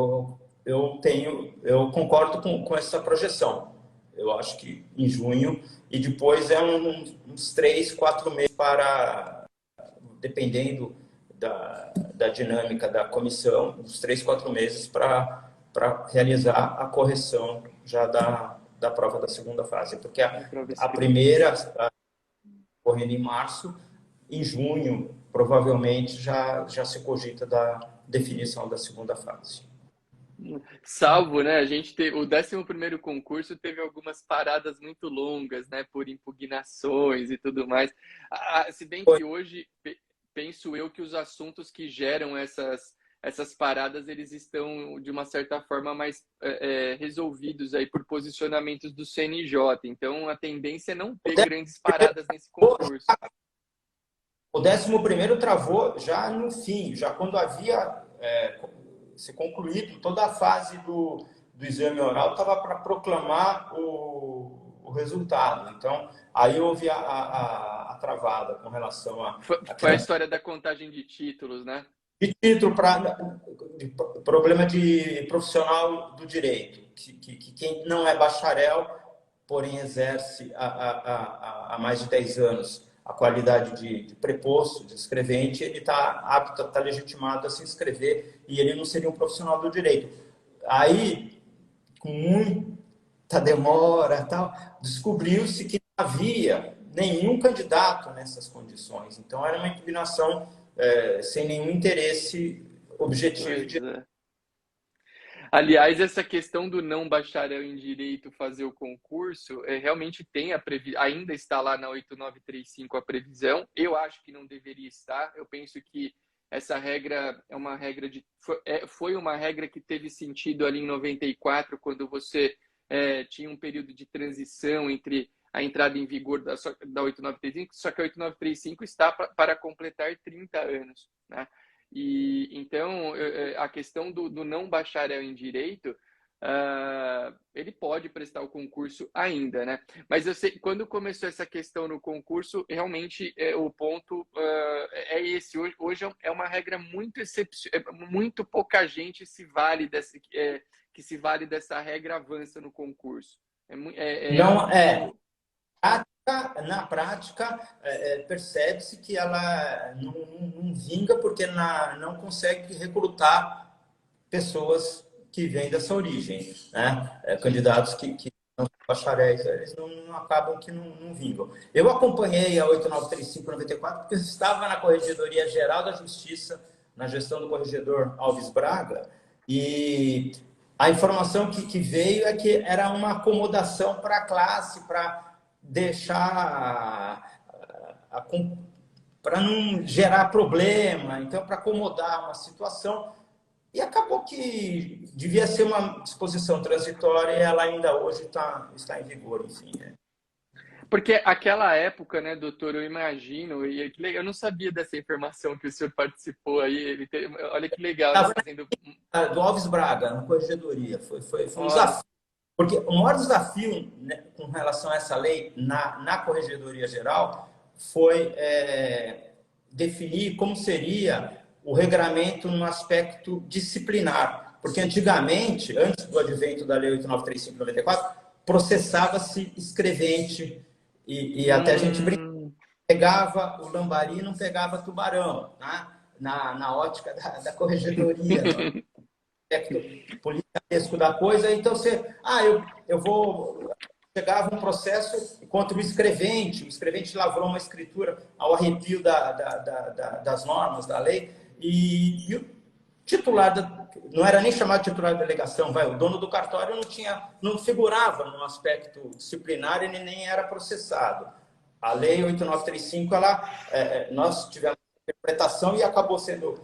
S2: Eu concordo com essa projeção. Eu acho que em junho, e depois uns 3, 4 meses para, dependendo da dinâmica da comissão, uns 3, 4 meses para realizar a correção já da prova da segunda fase. Porque a primeira, correndo em março, em junho, provavelmente já se cogita da definição da segunda fase.
S1: Salvo, né? O 11º concurso teve algumas paradas muito longas, né? Por impugnações e tudo mais. Se bem que hoje, penso eu que os assuntos que geram essas paradas, eles estão, de uma certa forma, mais resolvidos aí por posicionamentos do CNJ. Então, a tendência é não ter grandes paradas nesse concurso.
S2: O 11º travou já no fim, já quando havia se concluído toda a fase do exame oral, estava para proclamar o resultado. Então, aí houve a travada com relação a...
S1: Foi a história da contagem de títulos, né?
S2: De título, problema de profissional do direito, que quem não é bacharel, porém exerce há mais de 10 anos a qualidade de preposto, de escrevente, ele está apto, está legitimado a se inscrever, e ele não seria um profissional do direito. Aí, com muita demora, descobriu-se que não havia nenhum candidato nessas condições. Então, era uma impugnação sem nenhum interesse objetivo.
S1: Aliás, essa questão do não bacharel em direito fazer o concurso, realmente ainda está lá na 8935 a previsão. Eu acho que não deveria estar. Eu penso que essa regra é uma regra foi uma regra que teve sentido ali em 94, quando você tinha um período de transição entre a entrada em vigor da 8935, só que a 8935 está para completar 30 anos, né? E então a questão do não bacharel em direito, ele pode prestar o concurso ainda, né? Mas eu sei, quando começou essa questão no concurso, realmente o ponto é esse. Hoje é uma regra muito excepcional, muito pouca gente que se vale dessa regra avança no concurso.
S2: Na prática, percebe-se que ela não vinga porque não consegue recrutar pessoas que vêm dessa origem, né? Candidatos que não são bacharéis, eles não acabam que não vingam. Eu acompanhei a 8935/94 porque eu estava na Corregedoria Geral da Justiça, na gestão do corregedor Alves Braga, e a informação que veio é que era uma acomodação para a classe, para deixar, para não gerar problema, então para acomodar uma situação, E acabou que devia ser uma disposição transitória e ela ainda hoje está em vigor, enfim.
S1: Porque aquela época, né, doutor, eu imagino, eu não sabia dessa informação que o senhor participou aí, olha que legal, né,
S2: Estava
S1: fazendo...
S2: do Alves Braga, na corregedoria. Foi um
S1: Olha,
S2: desafio. Porque o maior desafio, né, com relação a essa lei na Corregedoria Geral foi definir como seria o regramento no aspecto disciplinar. Porque antigamente, antes do advento da Lei 8935/94, processava-se escrevente e até a gente pegava o lambari, não pegava tubarão, tá? Na ótica da corregedoria, no aspecto político da coisa. Então, eu vou... Chegava um processo contra o escrevente lavrou uma escritura ao arrepio das normas, da lei, e o titular, não era nem chamado de titular da delegação, o dono do cartório não figurava no aspecto disciplinar, ele nem era processado. A lei 8935, nós tivemos interpretação e acabou sendo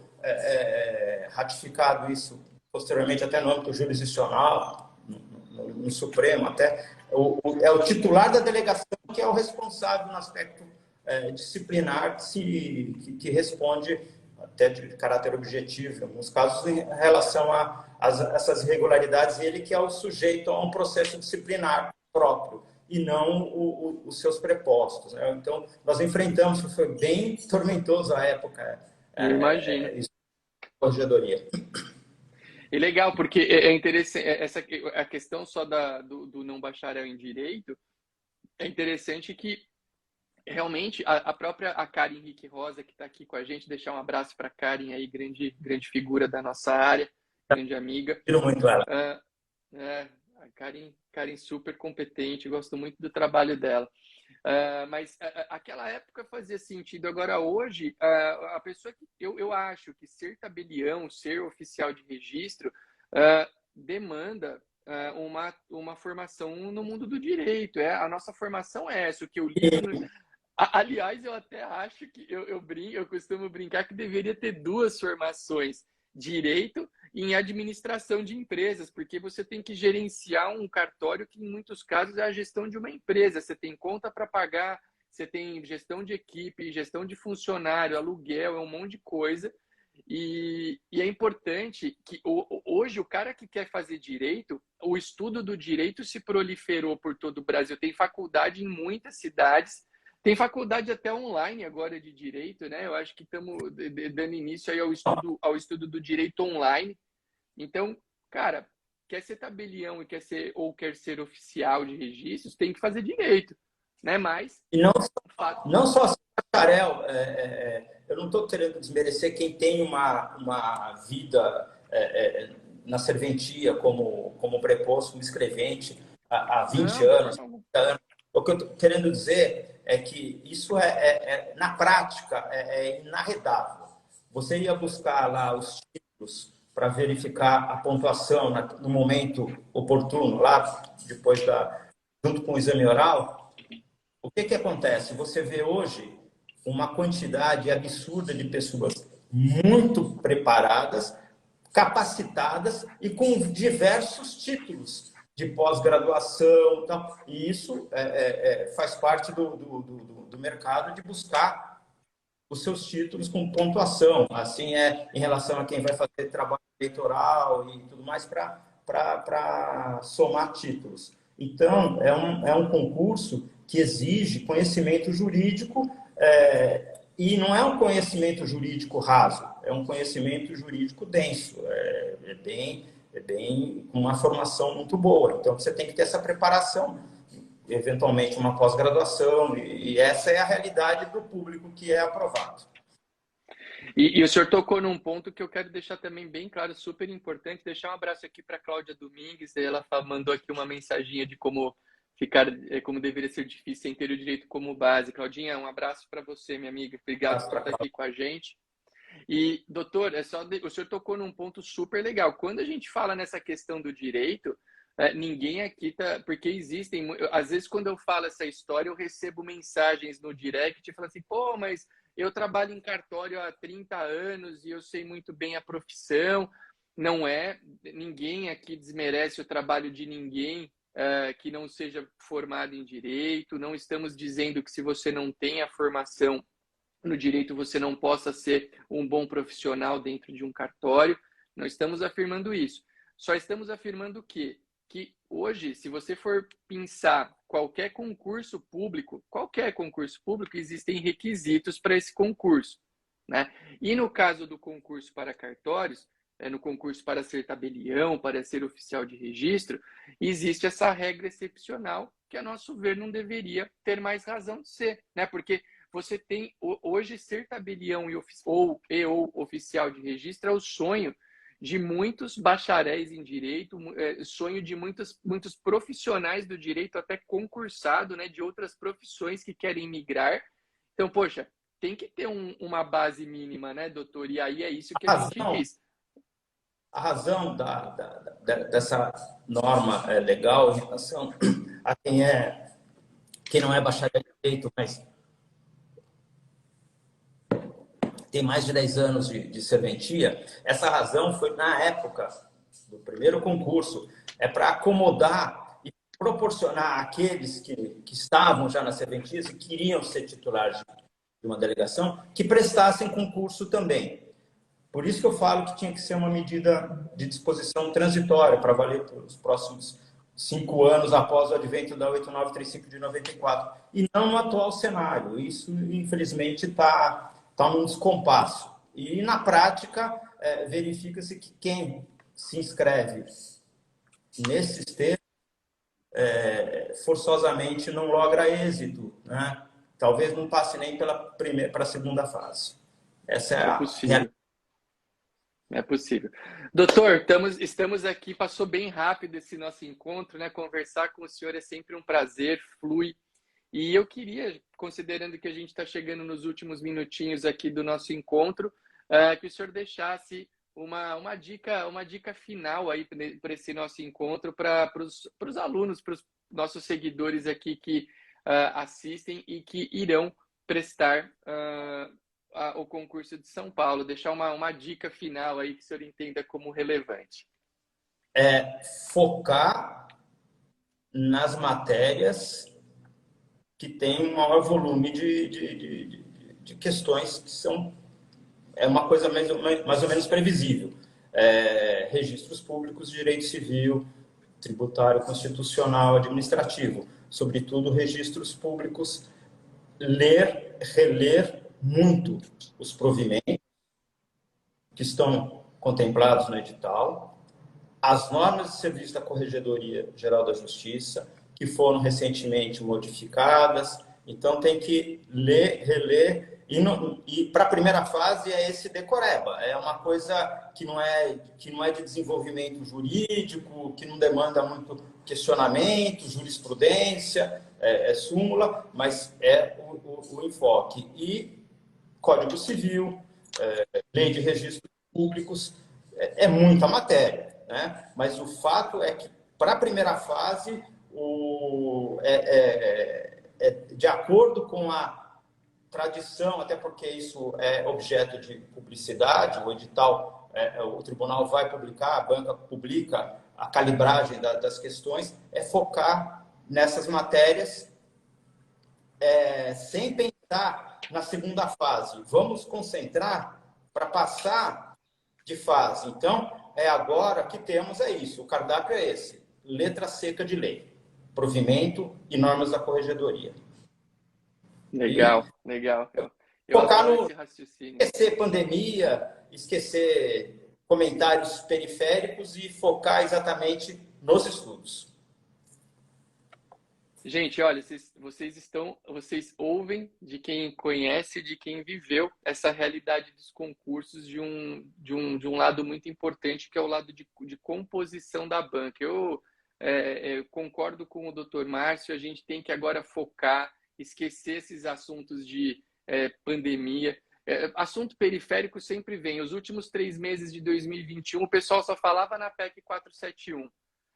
S2: ratificado isso posteriormente até no âmbito jurisdicional, no Supremo até. É o titular da delegação que é o responsável no aspecto disciplinar que responde até de caráter objetivo, em alguns casos, em relação a essas irregularidades, ele que é o sujeito a um processo disciplinar próprio e não os seus prepostos, né? Então, nós enfrentamos, foi bem tormentoso a época,
S1: eu imagino.
S2: isso, corregedoria.
S1: E legal, porque é interessante, a questão só do não bacharel em direito, é interessante que realmente a própria Karen Henrique Rosa, que está aqui com a gente, deixar um abraço para a Karen aí, grande figura da nossa área, grande amiga.
S2: Tiro muito ela.
S1: A Karen super competente, gosto muito do trabalho dela. Mas aquela época fazia sentido. Agora, hoje, a pessoa que eu acho que ser tabelião, ser oficial de registro, demanda uma formação no mundo do direito. A nossa formação é essa, o que eu li. Aliás, eu até acho que eu costumo brincar que deveria ter duas formações: direito e em administração de empresas, porque você tem que gerenciar um cartório que, em muitos casos, é a gestão de uma empresa. Você tem conta para pagar, você tem gestão de equipe, gestão de funcionário, aluguel, é um monte de coisa. E é importante que hoje o cara que quer fazer direito, o estudo do direito se proliferou por todo o Brasil. Tem faculdade em muitas cidades. Tem faculdade até online agora de direito, né? Eu acho que estamos dando início aí ao estudo do direito online. Então, cara, quer ser tabelião e quer ser oficial de registros, tem que fazer direito, né? Mas
S2: e não só ser bacharel, eu não estou querendo desmerecer quem tem uma vida na serventia como preposto, como escrevente há 20 anos, 30 anos. O que eu estou querendo dizer é que isso na prática, é inarredável. Você ia buscar lá os títulos para verificar a pontuação no momento oportuno, lá depois junto com o exame oral. O que acontece? Você vê hoje uma quantidade absurda de pessoas muito preparadas, capacitadas e com diversos títulos de pós-graduação, e isso faz parte do mercado de buscar os seus títulos com pontuação, assim em relação a quem vai fazer trabalho eleitoral e tudo mais para somar títulos. Então, é um concurso que exige conhecimento jurídico e não é um conhecimento jurídico raso, é um conhecimento jurídico denso, bem com uma formação muito boa. Então, você tem que ter essa preparação, eventualmente uma pós-graduação, e essa é a realidade do público que é aprovado.
S1: E o senhor tocou num ponto que eu quero deixar também bem claro, super importante, deixar um abraço aqui para a Cláudia Domingues, ela mandou aqui uma mensaginha de como deveria ser difícil sem ter o direito como base. Claudinha, um abraço para você, minha amiga, obrigado por estar aqui com a gente. E, doutor, o senhor tocou num ponto super legal. Quando a gente fala nessa questão do direito, ninguém aqui tá... Porque existem... Às vezes, quando eu falo essa história, eu recebo mensagens no direct falando assim, pô, mas eu trabalho em cartório há 30 anos e eu sei muito bem a profissão, não é, ninguém aqui desmerece o trabalho de ninguém que não seja formado em direito, não estamos dizendo que se você não tem a formação no direito você não possa ser um bom profissional dentro de um cartório, não estamos afirmando isso. Só estamos afirmando o quê? Que hoje, se você for pensar qualquer concurso público, existem requisitos para esse concurso, né? E no caso do concurso para cartórios, no concurso para ser tabelião, para ser oficial de registro, existe essa regra excepcional que, a nosso ver, não deveria ter mais razão de ser, né? Porque você tem, hoje, ser tabelião ou oficial de registro é o sonho de muitos bacharéis em direito, sonho de muitos profissionais do direito, até concursado, né, de outras profissões que querem migrar. Então, poxa, tem que ter uma base mínima, né, doutor? E aí é isso que a gente diz.
S2: A razão dessa norma legal em relação a quem não é bacharel em direito, mas tem mais de 10 anos de serventia, essa razão foi, na época do primeiro concurso, para acomodar e proporcionar àqueles que estavam já na serventia e queriam ser titulares de uma delegação, que prestassem concurso também. Por isso que eu falo que tinha que ser uma medida de disposição transitória para valer pelos próximos 5 anos após o advento da 8935 de 94, e não no atual cenário. Isso, infelizmente, está num descompasso. E, na prática, verifica-se que quem se inscreve nesses termos forçosamente não logra êxito, né? Talvez não passe nem para a segunda fase. Essa é a
S1: possível. É possível. Doutor, estamos aqui, passou bem rápido esse nosso encontro, né? Conversar com o senhor é sempre um prazer, flui. E eu queria, considerando que a gente está chegando nos últimos minutinhos aqui do nosso encontro, que o senhor deixasse uma dica final aí para esse nosso encontro, para os alunos, para os nossos seguidores aqui que assistem e que irão prestar o concurso de São Paulo. Deixar uma dica final aí que o senhor entenda como relevante.
S2: Focar nas matérias que têm um maior volume de questões que são uma coisa mais ou menos previsível. Registros públicos, direito civil, tributário, constitucional, administrativo. Sobretudo, registros públicos, reler muito os provimentos que estão contemplados no edital, as normas de serviço da Corregedoria Geral da Justiça, que foram recentemente modificadas. Então, tem que ler, reler. E para a primeira fase é esse decoreba. É uma coisa que não é de desenvolvimento jurídico, que não demanda muito questionamento, jurisprudência, súmula, mas é o enfoque. E Código Civil, lei de registros públicos, é muita matéria, né? Mas o fato é que, para a primeira fase, de acordo com a tradição, até porque isso é objeto de publicidade, o edital, o tribunal vai publicar, a banca publica a calibragem das questões, focar nessas matérias sem pensar na segunda fase. Vamos concentrar para passar de fase. Então, agora que temos isso. O cardápio é esse. Letra seca de lei. Provimento e normas da corregedoria.
S1: Legal, legal. Eu
S2: Focar
S1: adoro
S2: no
S1: esse raciocínio.
S2: Esquecer pandemia, esquecer comentários periféricos e focar exatamente nos estudos.
S1: Gente, olha, vocês ouvem de quem conhece, de quem viveu essa realidade dos concursos de um lado muito importante, que é o lado de composição da banca. Eu concordo com o Dr. Márcio, a gente tem que agora focar, esquecer esses assuntos de pandemia. Assunto periférico sempre vem. Os últimos 3 meses de 2021, o pessoal só falava na PEC 471.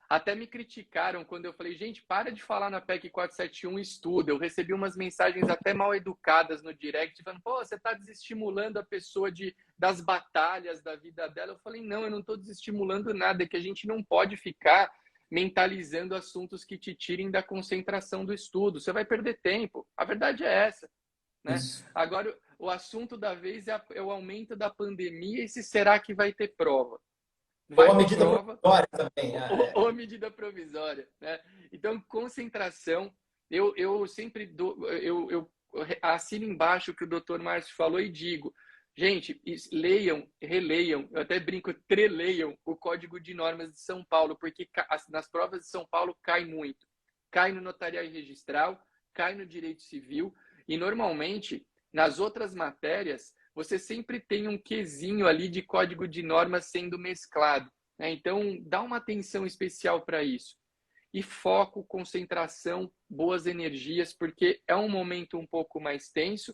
S1: Até me criticaram quando eu falei, gente, para de falar na PEC 471, estuda. Eu recebi umas mensagens até mal educadas no direct, falando, pô, você está desestimulando a pessoa das batalhas da vida dela. Eu falei, não, eu não estou desestimulando nada, é que a gente não pode ficar mentalizando assuntos que te tirem da concentração do estudo. Você vai perder tempo. A verdade é essa, né? Agora, o assunto da vez é o aumento da pandemia e se será que vai ter prova.
S2: Ou a medida provisória também.
S1: Ou a medida provisória, né? Então, concentração, eu sempre eu assino embaixo o que o doutor Márcio falou e digo, gente, leiam, releiam, eu até brinco, treleiam o Código de Normas de São Paulo, porque nas provas de São Paulo cai muito. Cai no notarial e registral, cai no direito civil, e normalmente, nas outras matérias, você sempre tem um quesinho ali de código de normas sendo mesclado, né? Então, dá uma atenção especial para isso. E foco, concentração, boas energias, porque é um momento um pouco mais tenso,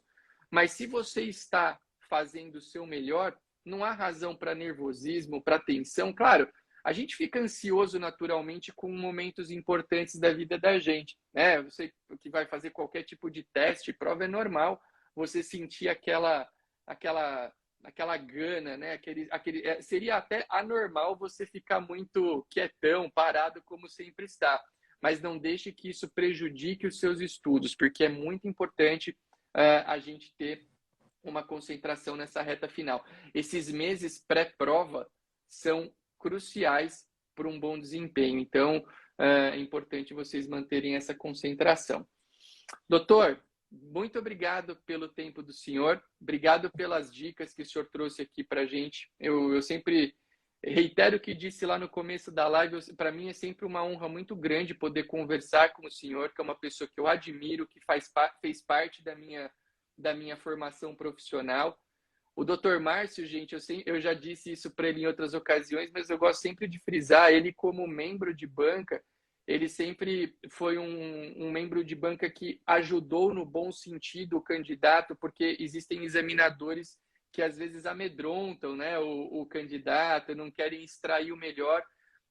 S1: mas se você está fazendo o seu melhor, não há razão para nervosismo, para tensão. Claro, a gente fica ansioso naturalmente com momentos importantes da vida da gente, né? Você que vai fazer qualquer tipo de teste, prova, é normal você sentir aquela gana, né? Seria até anormal você ficar muito quietão, parado, como sempre está. Mas não deixe que isso prejudique os seus estudos, porque é muito importante a gente ter uma concentração nessa reta final. Esses meses pré-prova são cruciais para um bom desempenho. Então, é importante vocês manterem essa concentração. Doutor, muito obrigado pelo tempo do senhor, obrigado pelas dicas que o senhor trouxe aqui para a gente. Eu sempre reitero o que disse lá no começo da live, para mim é sempre uma honra muito grande poder conversar com o senhor, que é uma pessoa que eu admiro, que fez parte da minha formação profissional. O doutor Márcio, gente, eu já disse isso para ele em outras ocasiões, mas eu gosto sempre de frisar, ele como membro de banca, ele sempre foi um membro de banca que ajudou no bom sentido o candidato, porque existem examinadores que às vezes amedrontam, né, o candidato, não querem extrair o melhor.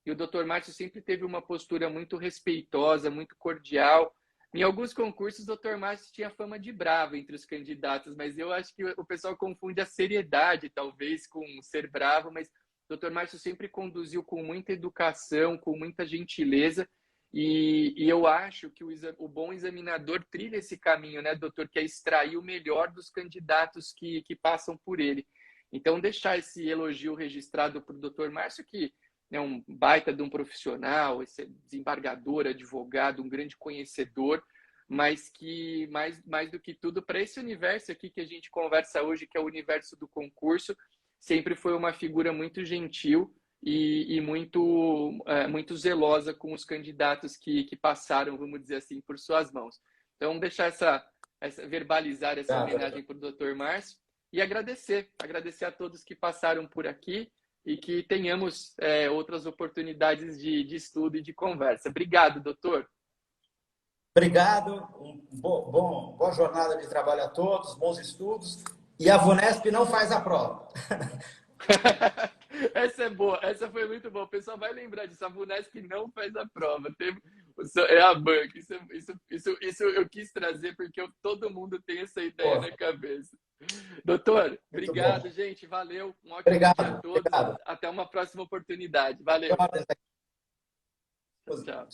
S1: E o doutor Márcio sempre teve uma postura muito respeitosa, muito cordial. Em alguns concursos, o doutor Márcio tinha fama de bravo entre os candidatos, mas eu acho que o pessoal confunde a seriedade, talvez, com ser bravo, mas o doutor Márcio sempre conduziu com muita educação, com muita gentileza, e eu acho que o bom examinador trilha esse caminho, né, doutor, que é extrair o melhor dos candidatos que passam por ele. Então, deixar esse elogio registrado para o doutor Márcio, que é um baita de um profissional, esse desembargador, advogado, um grande conhecedor, mas que, mais do que tudo, para esse universo aqui que a gente conversa hoje, que é o universo do concurso, sempre foi uma figura muito gentil e muito zelosa com os candidatos que passaram, vamos dizer assim, por suas mãos. Então, deixar verbalizar essa homenagem para o doutor Márcio e agradecer a todos que passaram por aqui e que tenhamos outras oportunidades de estudo e de conversa. Obrigado, doutor.
S2: Obrigado, boa jornada de trabalho a todos, bons estudos. E a VUNESP não faz a prova.
S1: Essa é boa, essa foi muito boa. O pessoal vai lembrar disso. A VUNESP não faz a prova. É a banca. Isso eu quis trazer porque todo mundo tem essa ideia na cabeça. Doutor, obrigado, gente. Valeu. Um ótimo dia a todos.
S2: Obrigado.
S1: Até uma próxima oportunidade. Valeu. Tchau.